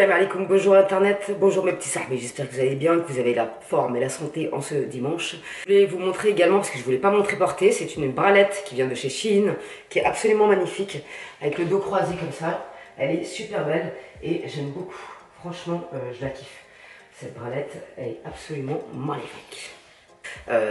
Salam alaikum, bonjour internet, bonjour mes petits sahbis, j'espère que vous allez bien, que vous avez la forme et la santé en ce dimanche. Je voulais vous montrer également, parce que je ne voulais pas montrer portée, c'est une bralette qui vient de chez Shein, qui est absolument magnifique, avec le dos croisé comme ça. Elle est super belle et j'aime beaucoup, franchement je la kiffe. Cette bralette, elle est absolument magnifique.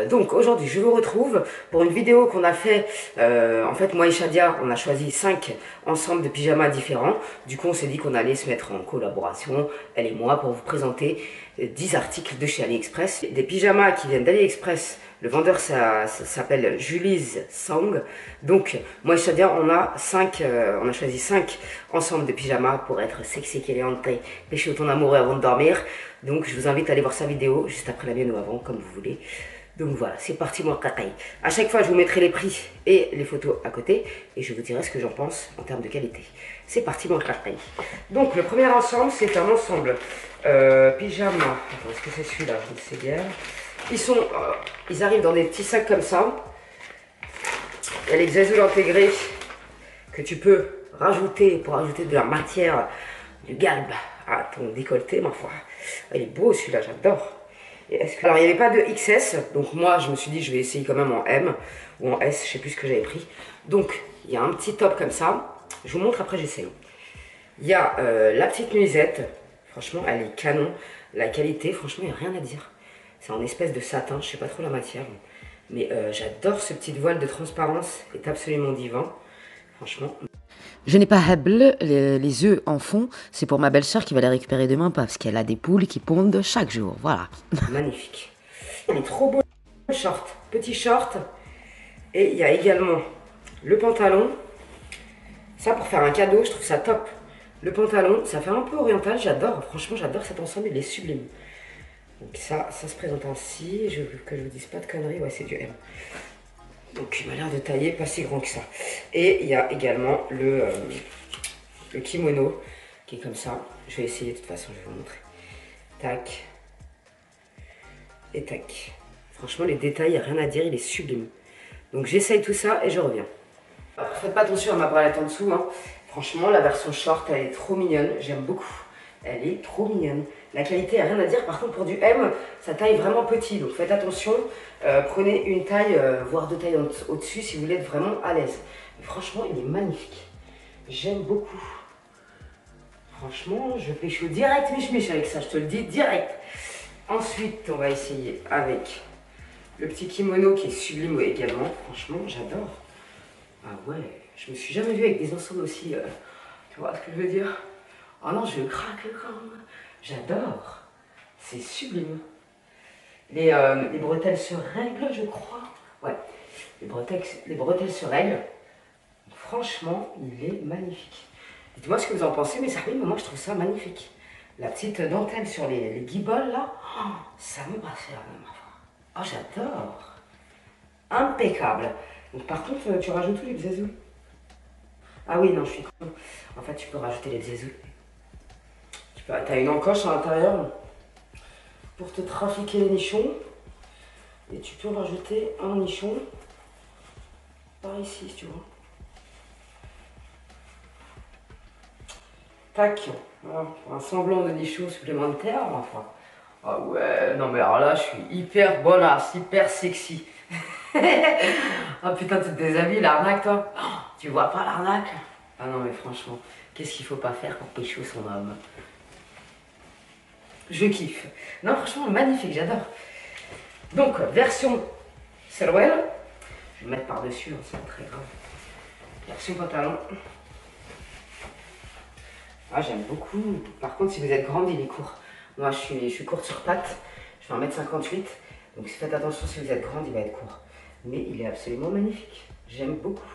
Donc aujourd'hui je vous retrouve pour une vidéo qu'on a fait, en fait moi et Shadia on a choisi 5 ensembles de pyjamas différents. Du coup on s'est dit qu'on allait se mettre en collaboration, elle et moi, pour vous présenter 10 articles de chez AliExpress. Des pyjamas qui viennent d'AliExpress, le vendeur ça s'appelle Julie's Song. Donc moi et Shadia on a choisi 5 ensembles de pyjamas pour être sexy, caliente, pécho ton amoureux avant de dormir. Donc je vous invite à aller voir sa vidéo juste après la mienne ou avant, comme vous voulez. Donc voilà, c'est parti mon cacaille. À chaque fois je vous mettrai les prix et les photos à côté et je vous dirai ce que j'en pense en termes de qualité. C'est parti mon cacaille. Donc le premier ensemble, c'est un ensemble pyjama. Attends, est-ce que c'est celui-là? Je ne sais bien. Ils arrivent dans des petits sacs comme ça. Il y a les zazoules intégrés que tu peux rajouter pour ajouter de la matière, du galbe à ton décolleté, ma foi. Il est beau celui-là, j'adore. Alors il n'y avait pas de XS, donc moi je me suis dit je vais essayer quand même en M ou en S, je sais plus ce que j'avais pris. Donc il y a un petit top comme ça, je vous montre après j'essaye. Il y a la petite nuisette, franchement elle est canon, la qualité franchement il n'y a rien à dire. C'est en espèce de satin, je sais pas trop la matière, mais j'adore ce petit voile de transparence, est absolument divin, franchement. Je n'ai pas Hebel, les œufs en fond, c'est pour ma belle-sœur qui va les récupérer demain parce qu'elle a des poules qui pondent chaque jour, voilà. Magnifique. Il est trop beau le short, petit short. Et il y a également le pantalon. Ça pour faire un cadeau, je trouve ça top. Le pantalon, ça fait un peu oriental, j'adore. Franchement, j'adore cet ensemble, il est sublime. Donc ça se présente ainsi. Que je vous dise pas de conneries, ouais c'est du M. Donc il m'a l'air de tailler pas si grand que ça. Et il y a également le kimono qui est comme ça. Je vais essayer de toute façon, je vais vous montrer. Tac. Et tac. Franchement les détails, il n'y a rien à dire, il est sublime. Donc j'essaye tout ça et je reviens. Alors, faites pas attention à ma bralette en dessous. Hein. Franchement la version short elle est trop mignonne, j'aime beaucoup. Elle est trop mignonne. La qualité, il n'y a rien à dire. Par contre, pour du M, ça taille vraiment petit. Donc faites attention. Prenez une taille, voire 2 tailles au-dessus si vous voulez être vraiment à l'aise. Mais franchement, il est magnifique. J'aime beaucoup. Franchement, je pêche direct mich avec ça. Je te le dis direct. Ensuite, on va essayer avec le petit kimono qui est sublime également. Franchement, j'adore. Ah ouais, je me suis jamais vue avec des ensembles aussi. Tu vois ce que je veux dire? Oh non, je craque le crâne. J'adore. C'est sublime. Les bretelles se règlent, je crois. Ouais, les bretelles se règlent. Franchement, il est magnifique. Dites-moi ce que vous en pensez, mais ça arrive, moi je trouve ça magnifique. La petite dentelle sur les guibolles là, oh, ça me passe la même. Oh, j'adore. Impeccable. Donc par contre, tu rajoutes les bzazous. Ah oui, non, je suis con. En fait, tu peux rajouter les bzazous. Tu as une encoche à l'intérieur pour te trafiquer les nichons. Et tu peux rajouter un nichon par ici, si tu vois. Tac. Voilà, pour un semblant de nichon supplémentaire, enfin. Ah ouais, non mais alors là, je suis hyper bonasse, hyper sexy. Ah putain, tu te déshabilles, l'arnaque, toi. Oh, tu vois pas l'arnaque? Ah non mais franchement, qu'est-ce qu'il faut pas faire pour pécho son homme? Je kiffe. Non, franchement, magnifique, j'adore. Donc, version Serwell. Je vais mettre par-dessus, hein, c'est pas très grave. Version pantalon. Ah, j'aime beaucoup. Par contre, si vous êtes grande, il est court. Moi, je suis courte sur pattes. Je fais 1m58. Donc, faites attention, si vous êtes grande, il va être court. Mais il est absolument magnifique. J'aime beaucoup.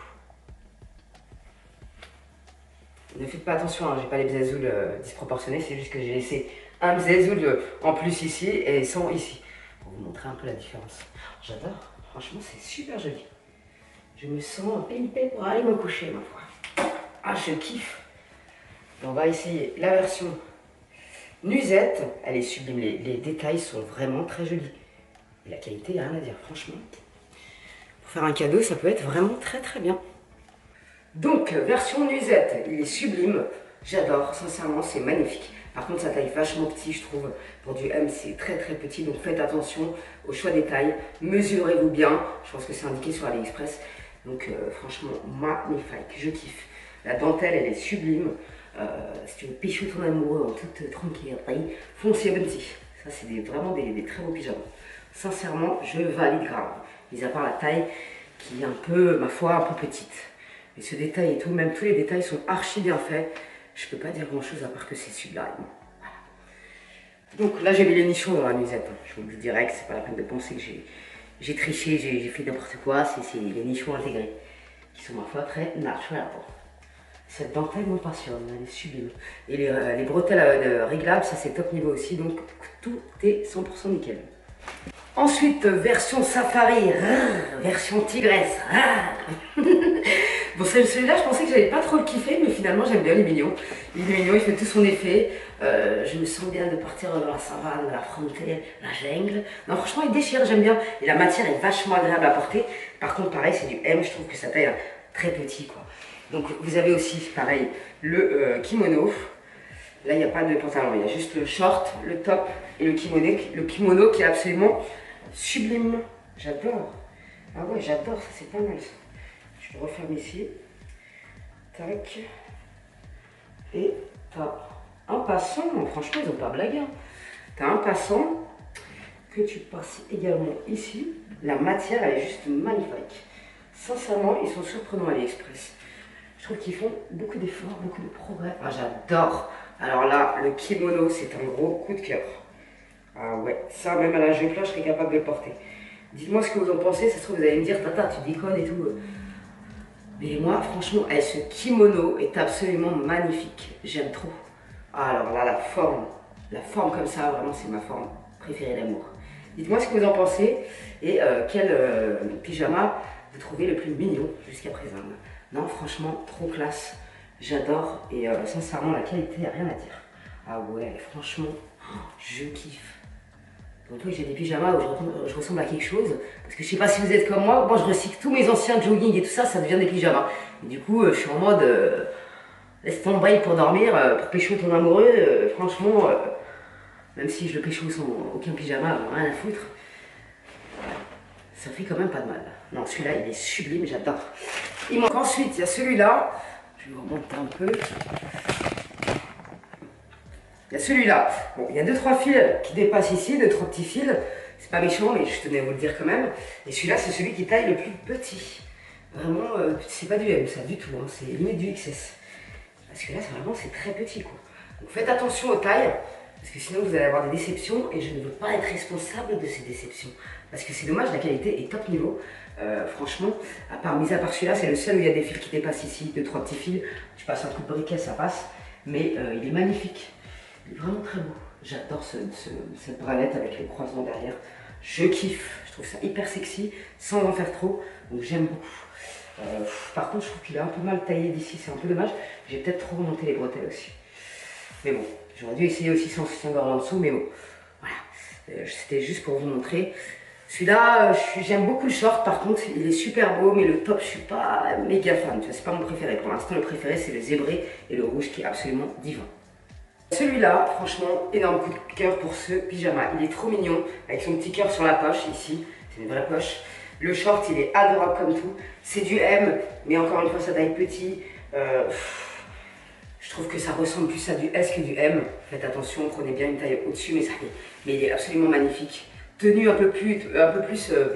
Ne faites pas attention, hein, j'ai pas les bzazoules disproportionnés. C'est juste que j'ai laissé un bzazoul en plus ici et sans ici. Pour vous montrer un peu la différence. J'adore. Franchement, c'est super joli. Je me sens pimpée pour aller me coucher, ma foi. Ah, je kiffe. Et on va essayer la version nuisette. Elle est sublime. Les détails sont vraiment très jolis. Et la qualité, il n'y a rien à dire, franchement. Pour faire un cadeau, ça peut être vraiment très très bien. Donc, version nuisette, il est sublime. J'adore, sincèrement, c'est magnifique. Par contre, sa taille vachement petit, je trouve. Pour du M, c'est très très petit, donc faites attention au choix des tailles. Mesurez-vous bien. Je pense que c'est indiqué sur AliExpress. Donc franchement, magnifique, je kiffe. La dentelle, elle est sublime. Si tu veux pécho ton amoureux en toute tranquillité, foncez Bunty. Ça, c'est vraiment des très beaux pyjamas. Sincèrement, je valide grave. Mis à part la taille qui est un peu, ma foi, un peu petite. Mais ce détail et tout, même tous les détails sont archi bien faits. Je peux pas dire grand chose à part que c'est sublime. Voilà. Donc là, j'ai mis les nichons dans la nuisette. Je vous le dis direct, c'est pas la peine de penser que j'ai triché, j'ai fait n'importe quoi. C'est les nichons intégrés qui sont, ma foi, très naturels. Cette dentelle me passionne, elle est sublime. Et les bretelles réglables, ça c'est top niveau aussi, donc tout est 100% nickel. Ensuite, version safari, version tigresse. Bon, celui-là, je pensais que j'allais pas trop le kiffer, mais finalement, j'aime bien, il est mignon. Il est mignon, il fait tout son effet. Je me sens bien de partir dans la savane, la frontière, la jungle. Non, franchement, il déchire, j'aime bien. Et la matière est vachement agréable à porter. Par contre, pareil, c'est du M, je trouve que sa taille est très petit, quoi. Donc, vous avez aussi, pareil, le kimono. Là, il n'y a pas de pantalon, il y a juste le short, le top et le kimono qui est absolument sublime. J'adore. Ah ouais, j'adore, ça c'est pas mal ça. Je le referme ici. Tac. Et t'as un passant, franchement ils ont pas blagué. Hein. T'as un passant que tu passes également ici. La matière elle est juste magnifique. Sincèrement, ils sont surprenants à AliExpress. Je trouve qu'ils font beaucoup d'efforts, beaucoup de progrès. Ah, j'adore. Alors là, le kimono, c'est un gros coup de cœur. Ah ouais, ça même à la jupe là, je serais capable de le porter. Dites-moi ce que vous en pensez, ça se trouve vous allez me dire, Tata, tu déconnes et tout. Mais moi, franchement, ce kimono est absolument magnifique. J'aime trop. Ah, alors là, la forme comme ça, vraiment, c'est ma forme préférée d'amour. Dites-moi ce que vous en pensez et quel pyjama vous trouvez le plus mignon jusqu'à présent. Non, franchement, trop classe. J'adore et sincèrement, la qualité, il a rien à dire. Ah ouais, franchement, je kiffe. Donc oui, j'ai des pyjamas où je ressemble à quelque chose. Parce que je sais pas si vous êtes comme moi je recycle tous mes anciens jogging et tout ça, ça devient des pyjamas. Et du coup, je suis en mode laisse tomber pour dormir, pour pécho ton amoureux. Franchement, même si je le pécho sans aucun pyjama, rien à foutre, ça fait quand même pas de mal. Non, celui-là, il est sublime, j'adore. Il manque ensuite, il y a celui-là. Je vais vous remonter un peu. Il y a celui-là. Bon, il y a 2-3 fils qui dépassent ici, 2-3 petits fils. C'est pas méchant, mais je tenais à vous le dire quand même. Et celui-là, c'est celui qui taille le plus petit. Vraiment, c'est pas du M, ça, du tout. Hein. C'est limite du XS. Parce que là, c'est très petit, quoi. Donc faites attention aux tailles, parce que sinon vous allez avoir des déceptions. Et je ne veux pas être responsable de ces déceptions. Parce que c'est dommage, la qualité est top niveau. Franchement, mis à part celui-là, c'est le seul où il y a des fils qui dépassent ici, 2-3 petits fils. Tu passes un coup de briquet, ça passe. Mais il est magnifique. Il est vraiment très beau. J'adore cette bralette avec les croisements derrière. Je kiffe. Je trouve ça hyper sexy, sans en faire trop. Donc j'aime beaucoup. Par contre, je trouve qu'il est un peu mal taillé d'ici. C'est un peu dommage. J'ai peut-être trop remonté les bretelles aussi. Mais bon, j'aurais dû essayer aussi sans soutien-gorge en dessous. Mais bon, voilà. C'était juste pour vous montrer. Celui-là, j'aime beaucoup le short. Par contre, il est super beau. Mais le top, je suis pas méga fan. C'est pas mon préféré. Pour l'instant, le préféré, c'est le zébré et le rouge qui est absolument divin. Celui-là, franchement, énorme coup de cœur pour ce pyjama. Il est trop mignon, avec son petit cœur sur la poche, ici. C'est une vraie poche. Le short, il est adorable comme tout. C'est du M, mais encore une fois, ça taille petit. Je trouve que ça ressemble plus à du S que du M. Faites attention, prenez bien une taille au-dessus, mais il est absolument magnifique. Tenue un peu plus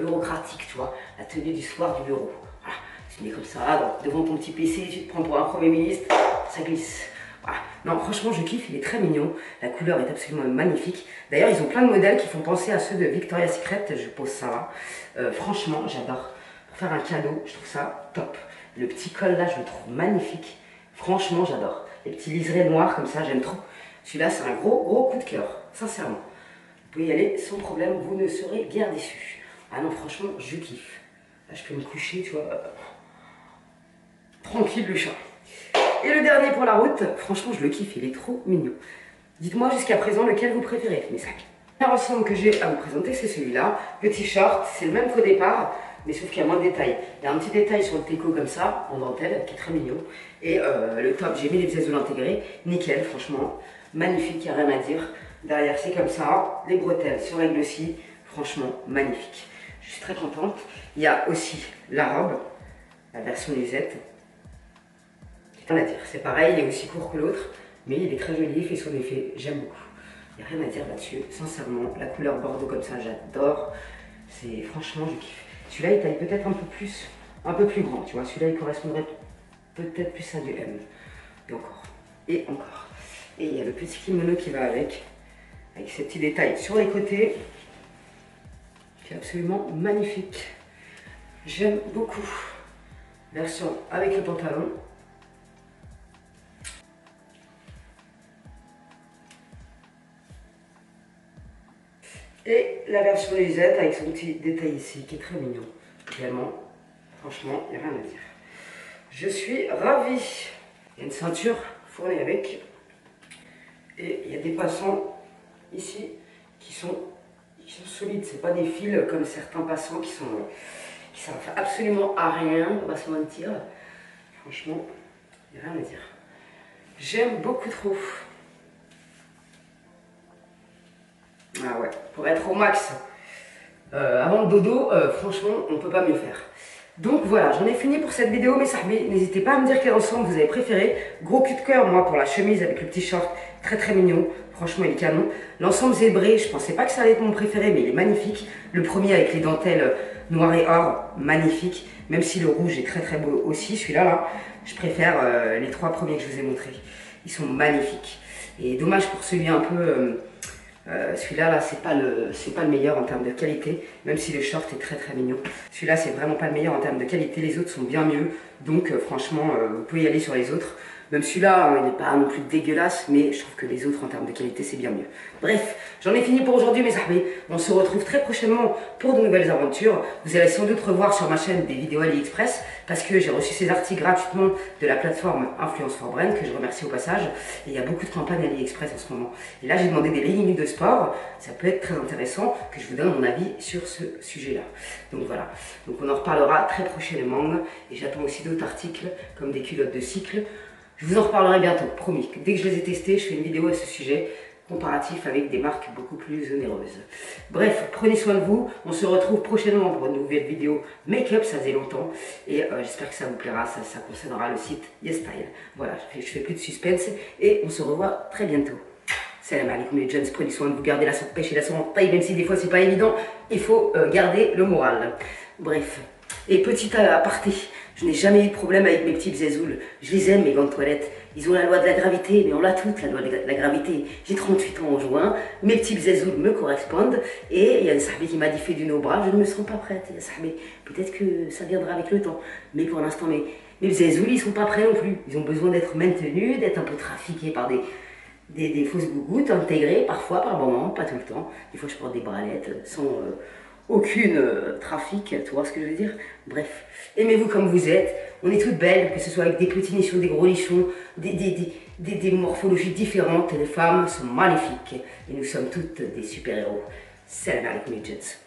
bureaucratique, tu vois. La tenue du soir du bureau. Voilà, tu mets comme ça, devant ton petit PC, tu te prends pour un Premier ministre, ça glisse. Voilà. Non, franchement, je kiffe, il est très mignon. La couleur est absolument magnifique. D'ailleurs, ils ont plein de modèles qui font penser à ceux de Victoria's Secret. Je pose ça là. Franchement, j'adore. Pour faire un cadeau, je trouve ça top. Le petit col là, je le trouve magnifique. Franchement, j'adore. Les petits liserés noirs comme ça, j'aime trop. Celui-là, c'est un gros coup de cœur. Sincèrement. Vous pouvez y aller sans problème, vous ne serez guère déçus. Ah non, franchement, je kiffe. Là, je peux me coucher, tu vois. Tranquille, le chat. Et le dernier pour la route, franchement je le kiffe, il est trop mignon. Dites-moi jusqu'à présent lequel vous préférez, mes sacs. Premier ensemble que j'ai à vous présenter, c'est celui-là. Le t-shirt, c'est le même qu'au départ, mais sauf qu'il y a moins de détails. Il y a un petit détail sur le tricot comme ça, en dentelle, qui est très mignon. Et le top, j'ai mis les pièces de l'intégré, nickel, franchement, magnifique, il n'y a rien à dire. Derrière, c'est comme ça, les bretelles sur règle aussi, franchement, magnifique. Je suis très contente. Il y a aussi la robe, la version Lisette. Rien à dire, c'est pareil, il est aussi court que l'autre, mais il est très joli, il fait son effet, j'aime beaucoup. Il n'y a rien à dire là-dessus, sincèrement, la couleur bordeaux comme ça, j'adore. C'est franchement, je kiffe. Celui-là, il taille peut-être un peu plus grand, tu vois. Celui-là, il correspondrait peut-être plus à du M. Et encore, et encore. Et il y a le petit kimono qui va avec ces petits détails sur les côtés, qui est absolument magnifique. J'aime beaucoup. Version avec le pantalon. Et la version Lisette avec son petit détail ici qui est très mignon. Également, franchement, il n'y a rien à dire. Je suis ravie. Il y a une ceinture fournie avec. Et il y a des passants ici qui sont solides. C'est pas des fils comme certains passants qui servent absolument à rien, on va se mentir. Franchement, il n'y a rien à dire. J'aime beaucoup trop. Ah ouais, pour être au max avant le dodo, franchement, on ne peut pas mieux faire. Donc voilà, j'en ai fini pour cette vidéo, mes sahbis. N'hésitez pas à me dire quel ensemble vous avez préféré. Gros coup de cœur, moi, pour la chemise avec le petit short, très très mignon. Franchement, il est canon. L'ensemble zébré, je pensais pas que ça allait être mon préféré, mais il est magnifique. Le premier avec les dentelles noir et or, magnifique. Même si le rouge est très très beau aussi, celui-là, là, je préfère les trois premiers que je vous ai montrés. Ils sont magnifiques. Et dommage pour celui un peu... celui-là, là, c'est pas le meilleur en termes de qualité, même si le short est très très mignon. Celui-là, c'est vraiment pas le meilleur en termes de qualité, les autres sont bien mieux, donc franchement, vous pouvez y aller sur les autres. Même celui-là, il n'est pas non plus dégueulasse, mais je trouve que les autres en termes de qualité, c'est bien mieux. Bref, j'en ai fini pour aujourd'hui, mes amis. On se retrouve très prochainement pour de nouvelles aventures. Vous allez sans doute revoir sur ma chaîne des vidéos AliExpress, parce que j'ai reçu ces articles gratuitement de la plateforme Influence for Brand, que je remercie au passage. Et il y a beaucoup de campagnes AliExpress en ce moment. Et là, j'ai demandé des leggings de sport. Ça peut être très intéressant que je vous donne mon avis sur ce sujet-là. Donc voilà. Donc on en reparlera très prochainement. Et j'attends aussi d'autres articles, comme des culottes de cycle. Je vous en reparlerai bientôt, promis. Dès que je les ai testés, je fais une vidéo à ce sujet, comparatif avec des marques beaucoup plus onéreuses. Bref, prenez soin de vous. On se retrouve prochainement pour une nouvelle vidéo make-up, ça faisait longtemps. Et j'espère que ça vous plaira, ça concernera le site YesStyle. Voilà, je fais plus de suspense et on se revoit très bientôt. Salam alaikum les jeunes, prenez soin de vous, gardez la santé pêche et la santé, même si des fois c'est pas évident, il faut garder le moral. Bref, et petit aparté, je n'ai jamais eu de problème avec mes petits zézouls. Je les aime, mes gants de toilette. Ils ont la loi de la gravité, mais on l'a toute, la loi de la gravité. J'ai 38 ans en juin, mes petits zézouls me correspondent. Et il y a une sahbi qui m'a dit fais du nos bras, je ne me sens pas prête. Peut-être que ça viendra avec le temps. Mais pour l'instant, mes zézouls, ils ne sont pas prêts non plus. Ils ont besoin d'être maintenus, d'être un peu trafiqués par des fausses gougouttes, intégrées parfois, par moments, pas tout le temps. Des fois, je porte des bralettes sans... aucune trafic, tu vois ce que je veux dire? Bref, aimez-vous comme vous êtes, on est toutes belles, que ce soit avec des petits nichons, des gros nichons, des morphologies différentes, les femmes sont magnifiques, et nous sommes toutes des super-héros. Salam alaikum les jets.